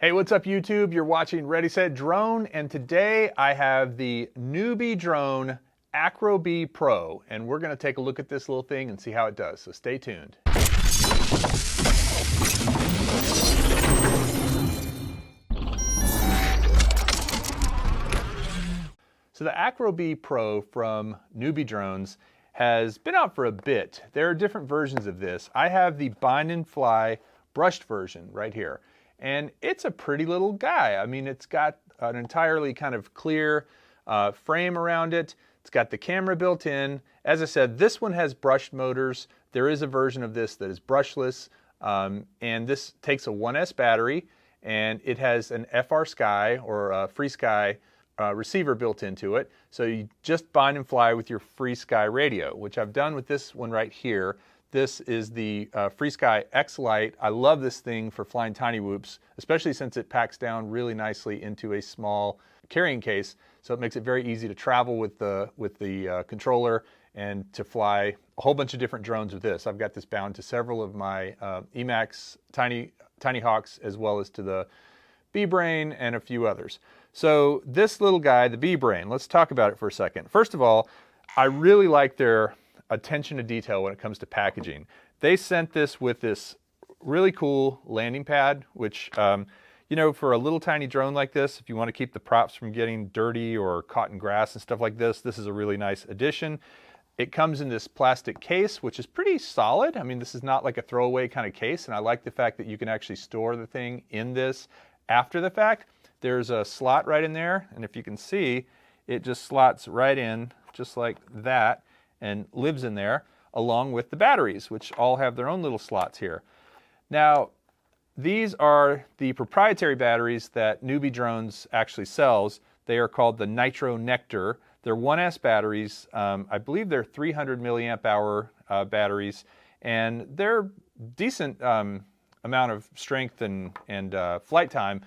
Hey, what's up YouTube? You're watching Ready Set Drone, and today I have the Newbie Drone Acro B Pro, and we're going to take a look at this little thing and see how it does, so stay tuned. So the Acro B Pro from Newbie Drones has been out for a bit. There are different versions of this. I have the Bind and Fly brushed version right here. And it's a pretty little guy. I mean, it's got an entirely kind of clear frame around it. It's got the camera built in. As I said, this one has brushed motors. There is a version of this that is brushless. And this takes a 1S battery, and it has an FrSky or a FrSky receiver built into it. So you just bind and fly with your FrSky radio, which I've done with this one right here. This is the FrSky X Lite. I love this thing for flying tiny whoops, especially since it packs down really nicely into a small carrying case. So it makes it very easy to travel with the controller and to fly a whole bunch of different drones with this. I've got this bound to several of my Emax Tiny Hawks, as well as to the B-Brain and a few others. So this little guy, the B-Brain, let's talk about it for a second. First of all, I really like their attention to detail when it comes to packaging. They sent this with this really cool landing pad, which, you know, for a little tiny drone like this, if you want to keep the props from getting dirty or caught in grass and stuff like this, this is a really nice addition. It comes in this plastic case, which is pretty solid. I mean, this is not like a throwaway kind of case, and I like the fact that you can actually store the thing in this after the fact. There's a slot right in there, and if you can see, it just slots right in just like that and lives in there, along with the batteries, which all have their own little slots here. Now, these are the proprietary batteries that Newbie Drones actually sells. They are called the Nitro Nectar. They're 1S batteries. I believe they're 300 milliamp hour batteries, and they're decent amount of strength and flight time,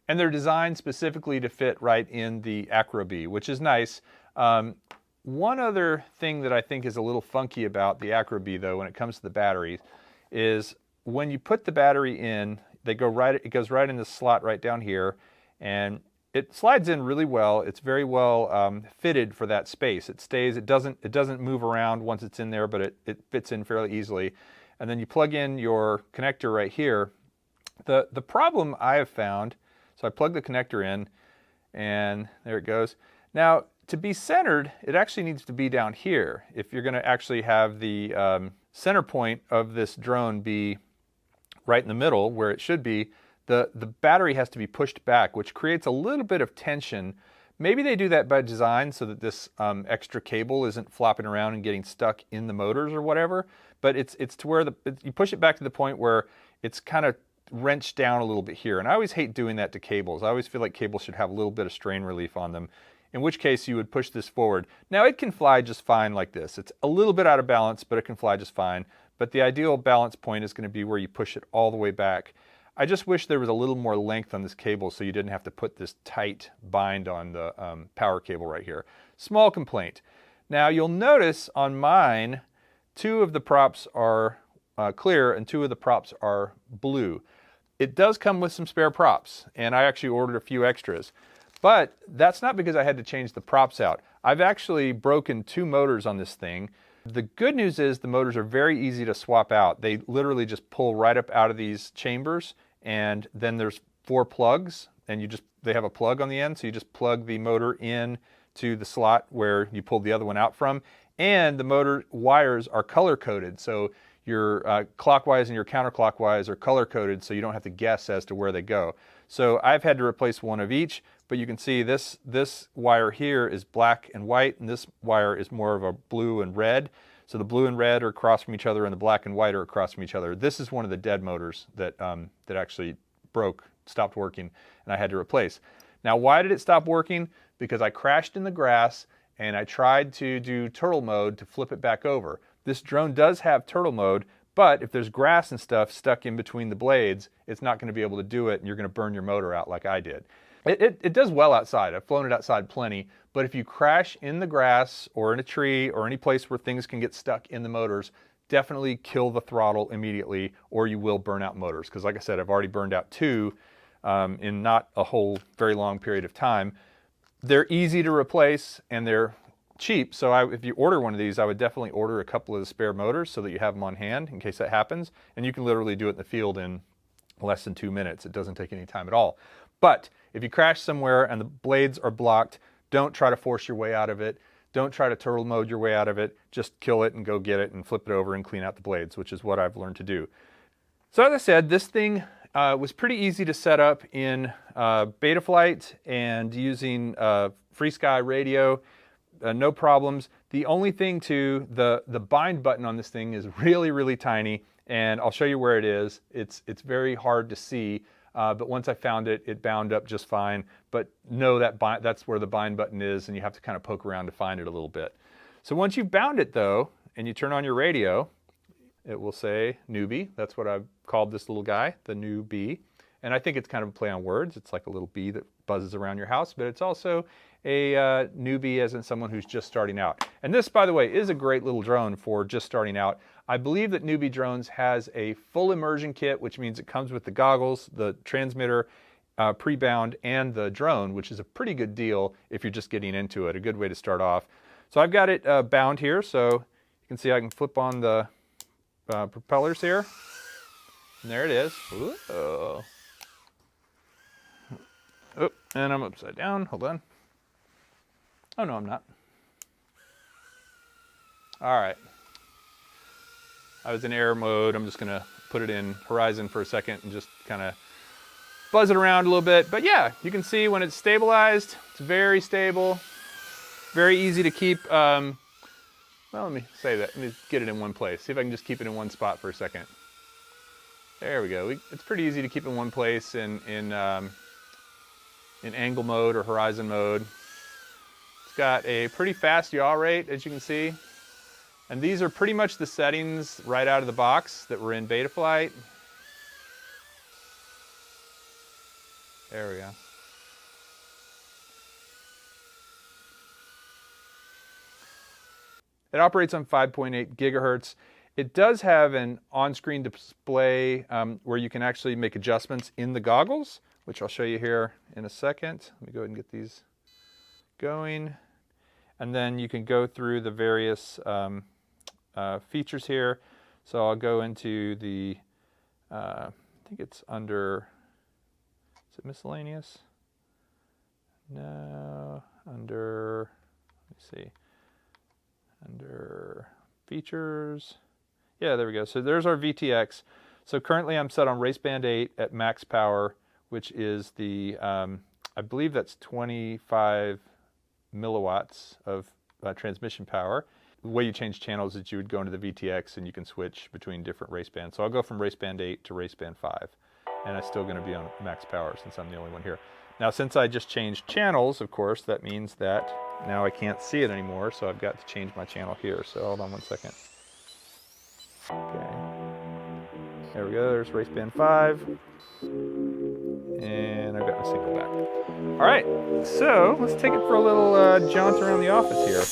and they're designed specifically to fit right in the Acro B, which is nice. One other thing that I think is a little funky about the Acro B, though, when it comes to the batteries, is when you put the battery in, it goes right in the slot right down here, and it slides in really well. It's very well fitted for that space. It stays. It doesn't move around once it's in there, but it fits in fairly easily. And then you plug in your connector right here. The problem I have found, so I plug the connector in, and there it goes. Now, to be centered, it actually needs to be down here. If you're going to actually have the center point of this drone be right in the middle where it should be, the battery has to be pushed back, which creates a little bit of tension. Maybe they do that by design so that this extra cable isn't flopping around and getting stuck in the motors or whatever, but it's to where you push it back to the point where it's kind of wrenched down a little bit here. And I always hate doing that to cables. I always feel like cables should have a little bit of strain relief on them, in which case you would push this forward. Now it can fly just fine like this. It's a little bit out of balance, but it can fly just fine. But the ideal balance point is going to be where you push it all the way back. I just wish there was a little more length on this cable so you didn't have to put this tight bind on the power cable right here. Small complaint. Now you'll notice on mine, 2 of the props are clear and 2 of the props are blue. It does come with some spare props, and I actually ordered a few extras. But that's not because I had to change the props out. I've actually broken 2 motors on this thing. The good news is the motors are very easy to swap out. They literally just pull right up out of these chambers, and then there's 4 plugs, and they have a plug on the end, so you just plug the motor in to the slot where you pulled the other one out from. And the motor wires are color-coded, so your clockwise and your counterclockwise are color-coded, so you don't have to guess as to where they go. So I've had to replace one of each, but you can see this wire here is black and white, and this wire is more of a blue and red. So the blue and red are across from each other, and the black and white are across from each other. This is one of the dead motors that actually stopped working, and I had to replace. Now, why did it stop working? Because I crashed in the grass, and I tried to do turtle mode to flip it back over. This drone does have turtle mode, but if there's grass and stuff stuck in between the blades, it's not going to be able to do it, and you're going to burn your motor out like I did. It does well outside. I've flown it outside plenty, but if you crash in the grass or in a tree or any place where things can get stuck in the motors, definitely kill the throttle immediately or you will burn out motors. Because like I said, I've already burned out 2 in not a whole very long period of time. They're easy to replace and they're cheap. So if you order one of these, I would definitely order a couple of the spare motors so that you have them on hand in case that happens. And you can literally do it in the field in less than 2 minutes. It doesn't take any time at all. But if you crash somewhere and the blades are blocked, don't try to force your way out of it. Don't try to turtle mode your way out of it. Just kill it and go get it and flip it over and clean out the blades, which is what I've learned to do. So as I said, this thing was pretty easy to set up in Betaflight and using FrSky radio. No problems. The only thing too, the bind button on this thing is really, really tiny, and I'll show you where it is. It's very hard to see, but once I found it, it bound up just fine. But know that that's where the bind button is, and you have to kind of poke around to find it a little bit. So once you've bound it though, and you turn on your radio, it will say newbie. That's what I've called this little guy, the new bee. And I think it's kind of a play on words. It's like a little bee that buzzes around your house, but it's also a newbie, as in someone who's just starting out. And this, by the way, is a great little drone for just starting out. I believe that Newbie Drones has a full immersion kit, which means it comes with the goggles, the transmitter, pre-bound, and the drone, which is a pretty good deal if you're just getting into it, a good way to start off. So I've got it bound here, so you can see I can flip on the propellers here. And there it is. Ooh. Oh, and I'm upside down. Hold on. Oh, no, I'm not. All right. I was in air mode. I'm just going to put it in horizon for a second and just kind of buzz it around a little bit. But yeah, you can see when it's stabilized, it's very stable, very easy to keep. Well, let me say that. Let me get it in one place. See if I can just keep it in one spot for a second. There we go. It's pretty easy to keep in one place in angle mode or horizon mode. It's got a pretty fast yaw rate, as you can see. And these are pretty much the settings right out of the box that were in Betaflight. There we go. It operates on 5.8 gigahertz. It does have an on-screen display where you can actually make adjustments in the goggles, which I'll show you here in a second. Let me go ahead and get these going. And then you can go through the various features here. So I'll go into the, I think it's under, is it miscellaneous? No, under, let me see, under features. Yeah, there we go. So there's our VTX. So currently I'm set on Raceband 8 at max power, which is the, I believe that's 25 milliwatts of transmission power. The way you change channels is you would go into the VTX and you can switch between different racebands. So I'll go from Raceband 8 to Raceband 5, and I'm still going to be on max power since I'm the only one here. Now, since I just changed channels, of course, that means that now I can't see it anymore, so I've got to change my channel here. So hold on one second. Okay. There we go. There's Raceband 5. And I've got my single back. All right, so let's take it for a little jaunt around the office here.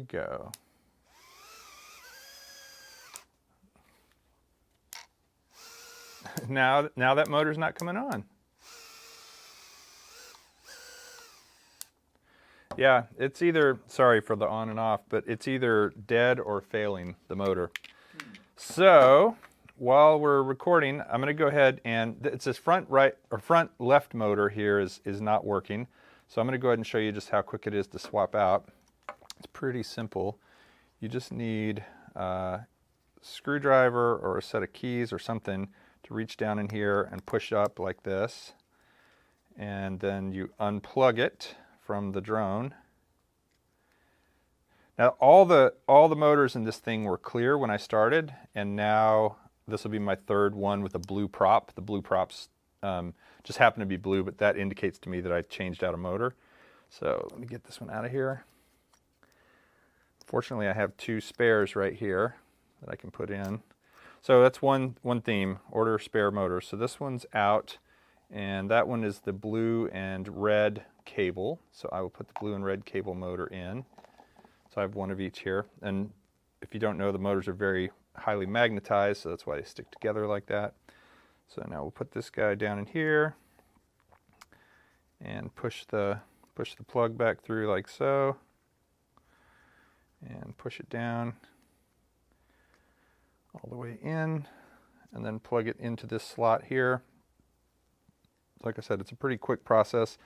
go. Now that motor's not coming on. Yeah, it's either, sorry for the on and off, but it's either dead or failing, the motor. So while we're recording, I'm going to go ahead and, it's this front right or front left motor here is not working. So I'm going to go ahead and show you just how quick it is to swap out. It's pretty simple. You just need a screwdriver or a set of keys or something to reach down in here and push up like this. And then you unplug it from the drone. Now all the motors in this thing were clear when I started, and now this will be my third one with a blue prop. The blue props just happen to be blue, but that indicates to me that I changed out a motor. So let me get this one out of here. Fortunately, I have 2 spares right here that I can put in. So that's one theme, order spare motors. So this one's out, and that one is the blue and red cable. So I will put the blue and red cable motor in. So I have one of each here. And if you don't know, the motors are very highly magnetized, so that's why they stick together like that. So now we'll put this guy down in here and push the plug back through like so, and push it down all the way in, and then plug it into this slot here. Like I said, it's a pretty quick process.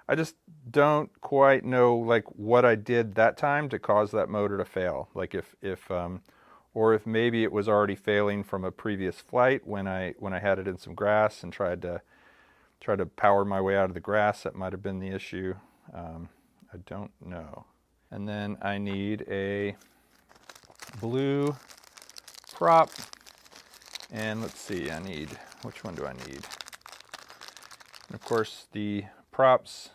I just don't quite know like what I did that time to cause that motor to fail. Like if maybe it was already failing from a previous flight when I had it in some grass and tried to power my way out of the grass. That might have been the issue. I don't know. And then I need a blue prop, and let's see, which one do I need? And of course the props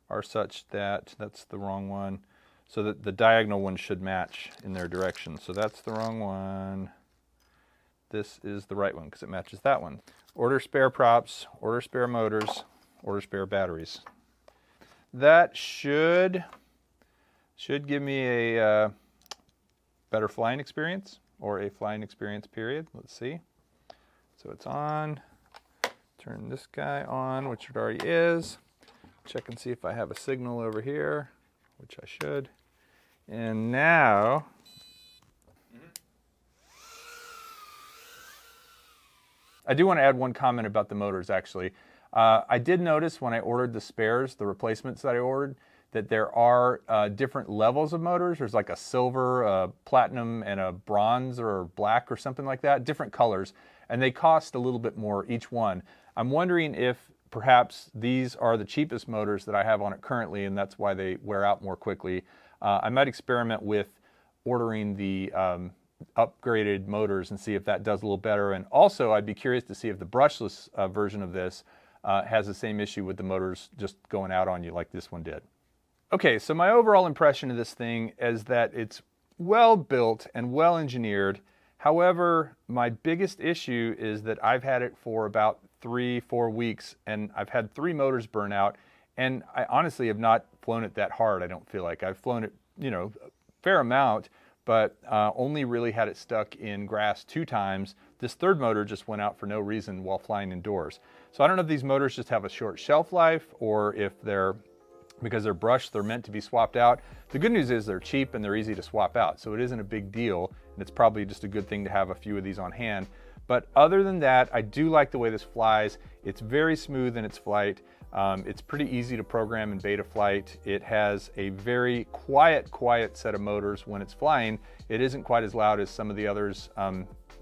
are such that, that's the wrong one, so that the diagonal one should match in their direction. So that's the wrong one. This is the right one because it matches that one. Order spare props, order spare motors, order spare batteries. That should give me a better flying experience, or a flying experience period. Let's see. So it's on. Turn this guy on, which it already is. Check and see if I have a signal over here, which I should. And now, I do want to add one comment about the motors actually. I did notice when I ordered the spares, the replacements that I ordered, that there are different levels of motors. There's like a silver, a platinum, and a bronze or a black or something like that, different colors, and they cost a little bit more each one. I'm wondering if perhaps these are the cheapest motors that I have on it currently, and that's why they wear out more quickly. I might experiment with ordering the upgraded motors and see if that does a little better. And also, I'd be curious to see if the brushless version of this has the same issue with the motors just going out on you like this one did. Okay, so my overall impression of this thing is that it's well built and well engineered. However, my biggest issue is that I've had it for about 3-4 weeks, and I've had 3 motors burn out, and I honestly have not flown it that hard. I don't feel like I've flown it, a fair amount, but only really had it stuck in grass 2 times. This third motor just went out for no reason while flying indoors. So I don't know if these motors just have a short shelf life, or if because they're brushed, they're meant to be swapped out. The good news is they're cheap and they're easy to swap out, so it isn't a big deal, and it's probably just a good thing to have a few of these on hand. But other than that, I do like the way this flies. It's very smooth in its flight. It's pretty easy to program in beta flight. It has a very quiet set of motors when it's flying. It isn't quite as loud as some of the others,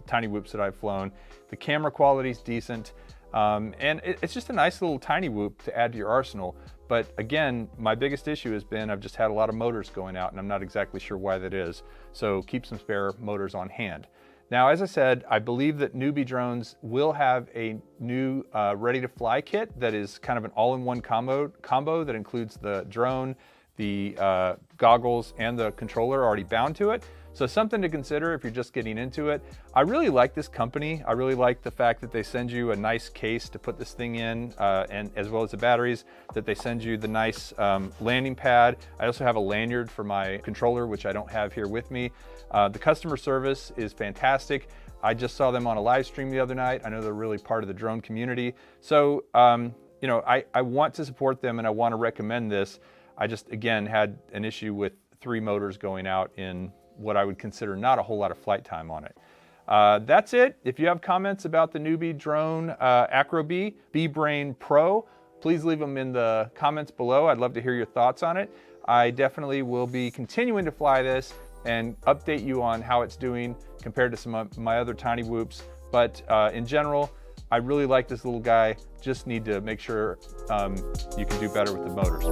Tiny Whoops that I've flown. The camera quality is decent, and it's just a nice little Tiny Whoop to add to your arsenal. But again, my biggest issue has been I've just had a lot of motors going out, and I'm not exactly sure why that is. So keep some spare motors on hand. Now, as I said, I believe that Newbie Drones will have a new ready-to-fly kit that is kind of an all-in-one combo that includes the drone, the goggles, and the controller already bound to it. So something to consider if you're just getting into it. I really like this company. I really like the fact that they send you a nice case to put this thing in, and as well as the batteries, that they send you the nice landing pad. I also have a lanyard for my controller, which I don't have here with me. The customer service is fantastic. I just saw them on a live stream the other night. I know they're really part of the drone community. So, you know, I want to support them and I want to recommend this. I just, again, had an issue with 3 motors going out in what I would consider not a whole lot of flight time on it. That's it. If you have comments about the Nubie drone Acro B Brain Pro, please leave them in the comments below. I'd love to hear your thoughts on it. I definitely will be continuing to fly this and update you on how it's doing compared to some of my other Tiny Whoops. But in general, I really like this little guy. Just need to make sure you can do better with the motors.